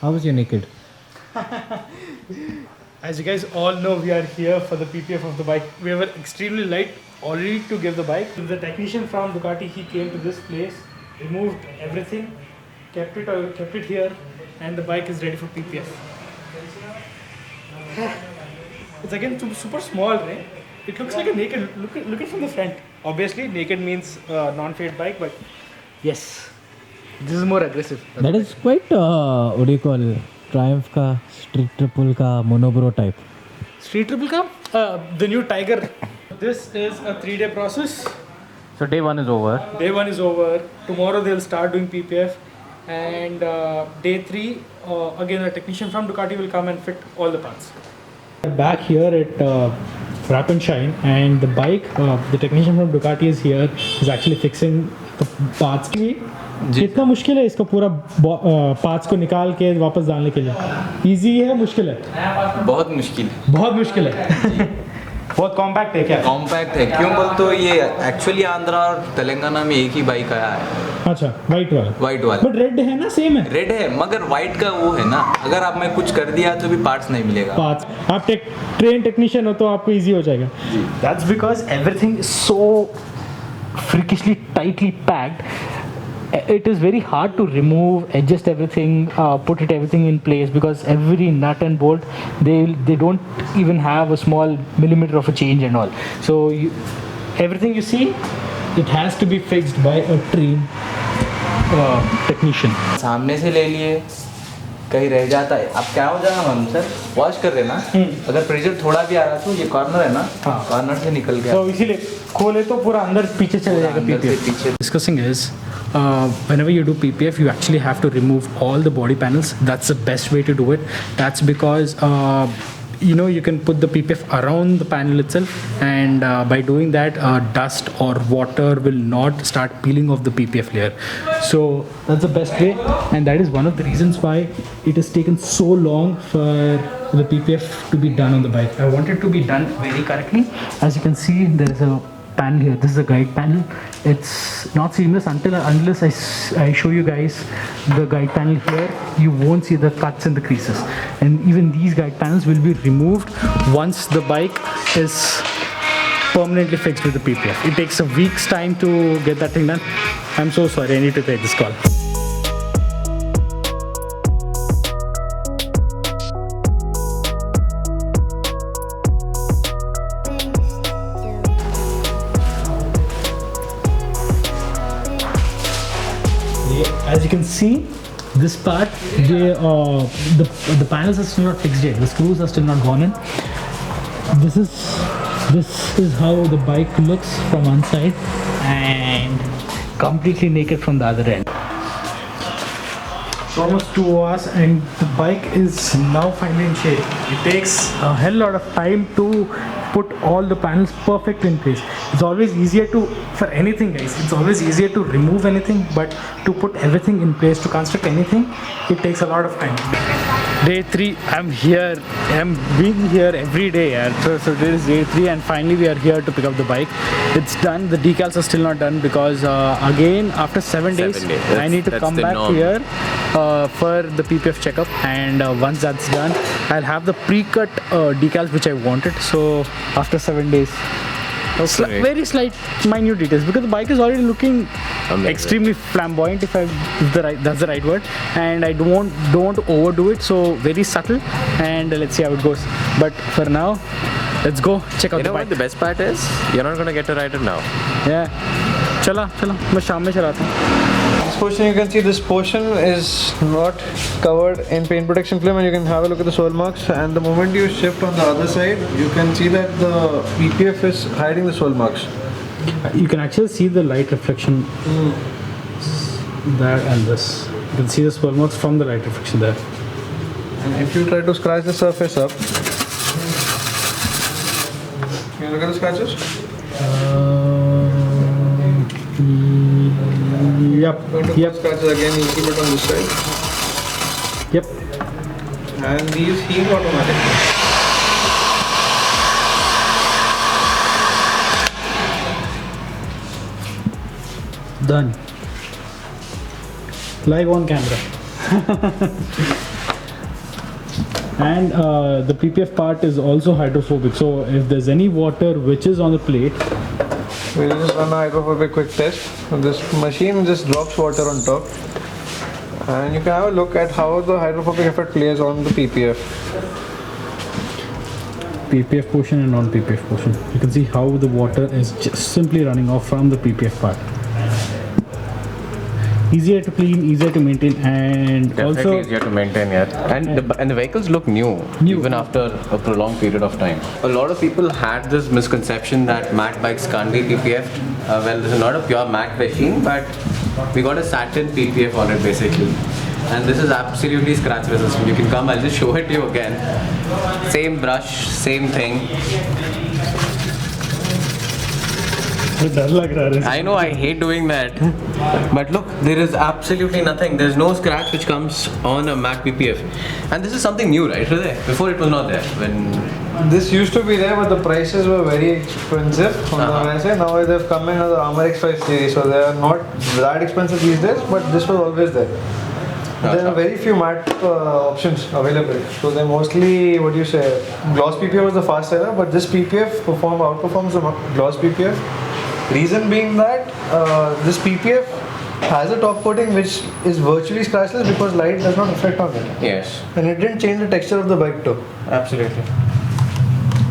How was your naked? As you guys all know, we are here for the PPF of the bike. We were extremely late already to give the bike. The technician from Ducati, he came to this place, removed everything, kept it here, and the bike is ready for PPF. It's again super small, right? It looks like a naked. Look at from the front. Obviously, naked means non-fade bike, but yes, this is more aggressive. That is quite, what do you call, Triumph ka, Street Triple ka, Monobro type. Street Triple Cup, the new Tiger. This is a 3-day process. So day 1 is over. Day 1 is over. Tomorrow they'll start doing PPF, and day 3, again a technician from Ducati will come and fit all the parts. Back here at Wrap and Shine, and the bike, the technician from Ducati is here. He's actually fixing the parts. कितना मुश्किल है इसको पूरा parts को निकाल के वापस डालने के लिए? इजी है, मुश्किल है? बहुत मुश्किल है बहुत कॉम्पैक्ट है क्या? कॉम्पैक्ट है क्यों बोल तो ये एक्चुअली आंध्रा और तेलंगाना में एक ही बाइक आया है. अच्छा, वाइट वाला बट रेड है ना, सेम है. रेड है मगर वाइट का वो है ना, अगर आप में कुछ कर दिया तो भी पार्ट्स नहीं मिलेगा. पार्ट्स आप ट्रेन टेक्नीशियन हो तो आपको इजी हो जाएगा. That's because everything is so freakishly tightly packed. It is very hard to remove, adjust everything, put everything in place, because every nut and bolt, they don't even have a small millimeter of a change and all. So everything you see, it has to be fixed by a trained technician. सामने से ले लिए, कहीं रह जाता है, अब क्या हो जाएगा मैम सर, वॉश कर देना. अगर प्रेशर थोड़ा भी आ रहा तो ये कॉर्नर है ना, कॉर्नर से निकल गया तो इसीलिए खोले तो पूरा अंदर पीछे चले जाएगा PPF. Discussing is whenever you do PPF, you actually have to remove all the body panels. That's the best way to do it. That's because you can put the PPF around the panel itself, and by doing that, dust or water will not start peeling off the PPF layer. So that's the best way, and that is one of the reasons why it has taken so long for the PPF to be done on the bike. I want it to be done very correctly. As you can see, there is a panel here. This is a guide panel. It's not seamless unless I show you guys the guide panel here. You won't see the cuts and the creases, and even these guide panels will be removed once the bike is permanently fixed with the PPF. It takes a week's time to get that thing done. I'm so sorry, I need to take this call. As you can see, this part, the panels are still not fixed yet. The screws are still not gone in. This is how the bike looks from one side, and completely naked from the other end. It's almost 2 hours, and the bike is now finally in shape. It takes a hell lot of time to put all the panels perfect in place. It's always easier for anything, guys, it's always easier to remove anything, but to put everything in place, to construct anything, it takes a lot of time. Day 3, I'm here. I'm being here every day. So this is day 3, and finally we are here to pick up the bike. It's done. The decals are still not done because again after 7 days, I need to come back here for the PPF checkup, and once that's done, I'll have the pre-cut decals which I wanted. So after 7 days, very slight minute details, because the bike is already looking extremely flamboyant, if that's the right word, and I don't want to overdo it, so very subtle, and let's see how it goes. But for now, let's go check out the bike. You know what the best part is? You're not gonna get to ride it now. Yeah, चला मैं शाम में चलाता हूँ. This portion, you can see this portion is not covered in paint protection film, and you can have a look at the sole marks, and the moment you shift on the other side, you can see that the PPF is hiding the sole marks. You can actually see the light reflection there and this. You can see the swirl marks from the light reflection there. And if you try to scratch the surface up, can you look at the scratches? Yep. Scratches again a little bit on this side. Yep. And these heat automatically. Done. Live on camera. And the PPF part is also hydrophobic. So if there's any water which is on the plate, We'll just run a hydrophobic quick test. This machine just drops water on top. And you can have a look at how the hydrophobic effect plays on the PPF. PPF portion and non-PPF portion, you can see how the water is just simply running off from the PPF part. Easier to clean, easier to maintain, and Definitely also easier to maintain, yeah. And the vehicles look new, even after a prolonged period of time. A lot of people had this misconception that matte bikes can't be PPF. Well, this is not a pure matte machine, but we got a satin PPF on it basically. And this is absolutely scratch resistant. You can come, I'll just show it to you again. Same brush, same thing. I know, I hate doing that. But look, there is absolutely nothing. There's no scratch which comes on a matte PPF. And this is something new, right? Before it was not there. This used to be there, but the prices were very expensive on the website. Now they've come in as the Armor X5 series, so they are not that expensive these days, but this was always there. There are very few matte options available. So they're mostly, what do you say, gloss PPF was the fast seller, but this PPF outperforms the gloss PPF. Reason being that this PPF has a top coating which is virtually scratchless because light does not affect on it. Yes. And it didn't change the texture of the bike too. Absolutely.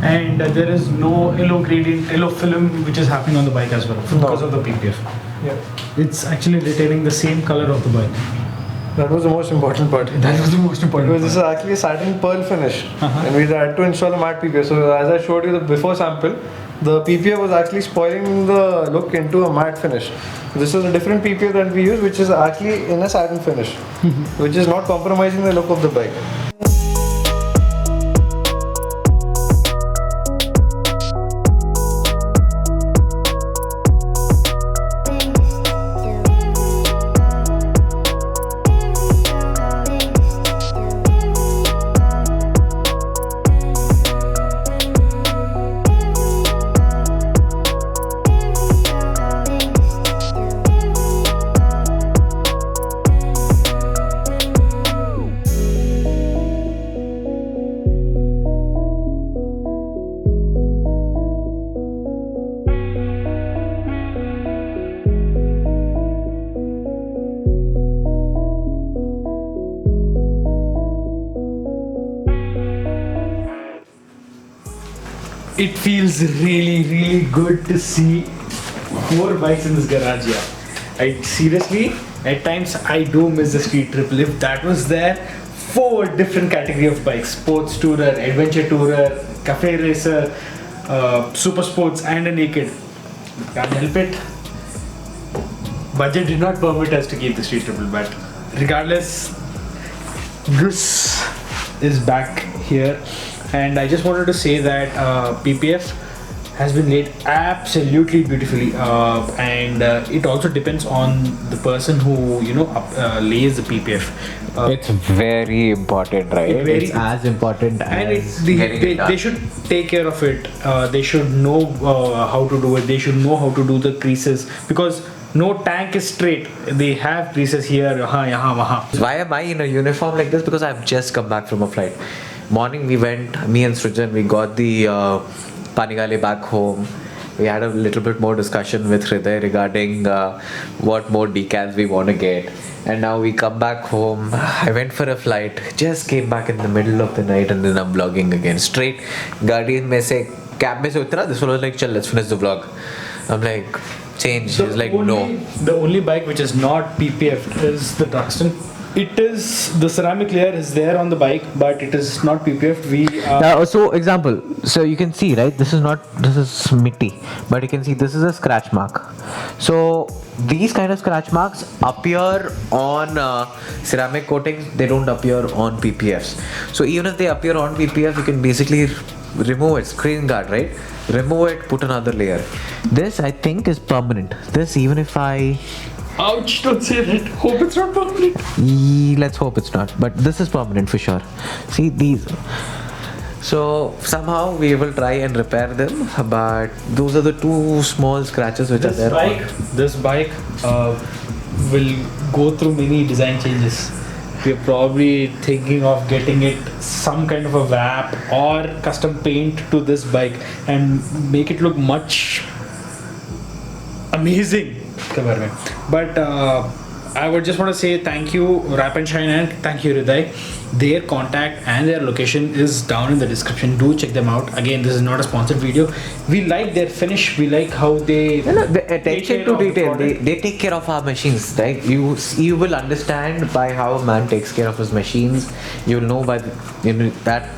and there is no yellow gradient, yellow film which is happening on the bike as well because of the PPF. Yeah. It's actually retaining the same color of the bike. That was the most important part. That was the most important. Because this is actually a satin pearl finish, and we had to install a matte PPF. So as I showed you the before sample, the PPF was actually spoiling the look into a matte finish. This is a different PPF that we use, which is actually in a satin finish, which is not compromising the look of the bike. It feels really good to see 4 bikes in this garage here. I seriously, at times I do miss the street triple. If that was there, 4 different category of bikes: sports tourer, adventure tourer, cafe racer, super sports, and a naked. Can't help it. Budget did not permit us to keep the street triple, but regardless, this is back here. And I just wanted to say that PPF has been laid absolutely beautifully, and it also depends on the person who lays the PPF. It's very important, right? It's as important and as they should take care of it. They should know how to do it. They should know how to do the creases, because no tank is straight. They have creases here, yahan, wahan. Why am I in a uniform like this? Because I've just come back from a flight. Morning we went, me and Srijan, we got the Panigale back home. We had a little bit more discussion with Hriday regarding what more decals we want to get. And now we come back home. I went for a flight, just came back in the middle of the night, and then I'm vlogging again. Straight, गाड़ी में से cab में से उतरा. This one was like, "Chal, let's finish the vlog." I'm like, change. He's like, no. The only bike which is not PPF is the Duxton. It is, the ceramic layer is there on the bike, but it is not PPF. So example, so you can see, right, this is mitti, but you can see this is a scratch mark. So these kind of scratch marks appear on ceramic coatings, they don't appear on PPFs. So even if they appear on PPF, you can basically remove it, screen guard, right? Remove it, put another layer. This I think is permanent. This, even if I... Ouch, don't say that. Hope it's not permanent. Let's hope it's not, but this is permanent for sure. See these. So somehow we will try and repair them, but those are the 2 small scratches which are there. This bike will go through many design changes, we're probably thinking of getting it some kind of a wrap or custom paint to this bike and make it look much amazing. But I would just want to say thank you Wrap and Shine and thank you Hriday. Their contact and their location is down in the description. Do check them out. Again, this is not a sponsored video. We like their finish. We like how they The attention take to care of the detail. product. They take care of our machines, right? You will understand by how a man takes care of his machines. You'll know by that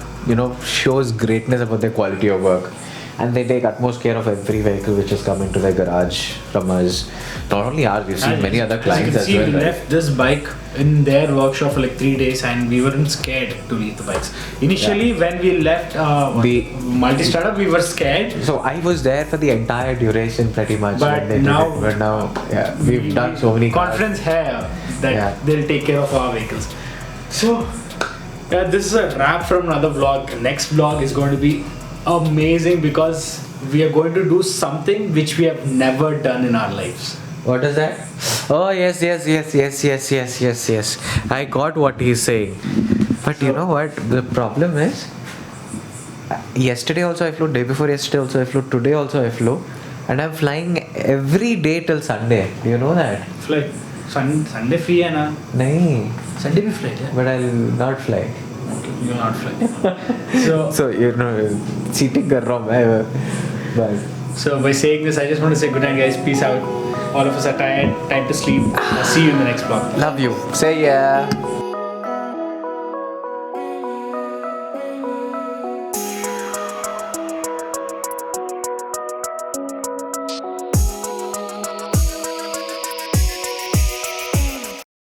shows greatness about their quality of work. And they take utmost care of every vehicle which has come into their garage from us. Not only ours, we've seen many other clients as as you well. can see, we right? left this bike in their workshop for like 3 days and we weren't scared to leave the bikes. Initially, when we left The- multi-startup, we were scared. So I was there for the entire duration pretty much. But when they did now- it. But now, yeah, we've done so many cars. confidence here that Yeah. they'll take care of our vehicles. So, yeah, this is a wrap from another vlog. Next vlog is going to be amazing because we are going to do something which we have never done in our lives. What is that? Oh yes. I got what he's saying. But you know what? The problem is, yesterday also I flew, day before yesterday also I flew, today also I flew, and I'm flying every day till Sunday. Do you know that? Flight. Sunday free है ना? Nahin. Sunday भी flight है? But I'll not fly. You'll not fly. So, cheating कर रहा हूँ मैं. But so by saying this, I just want to say good night, guys. Peace out. All of us are tired. Time to sleep. I'll see you in the next vlog. love you. Say yeah.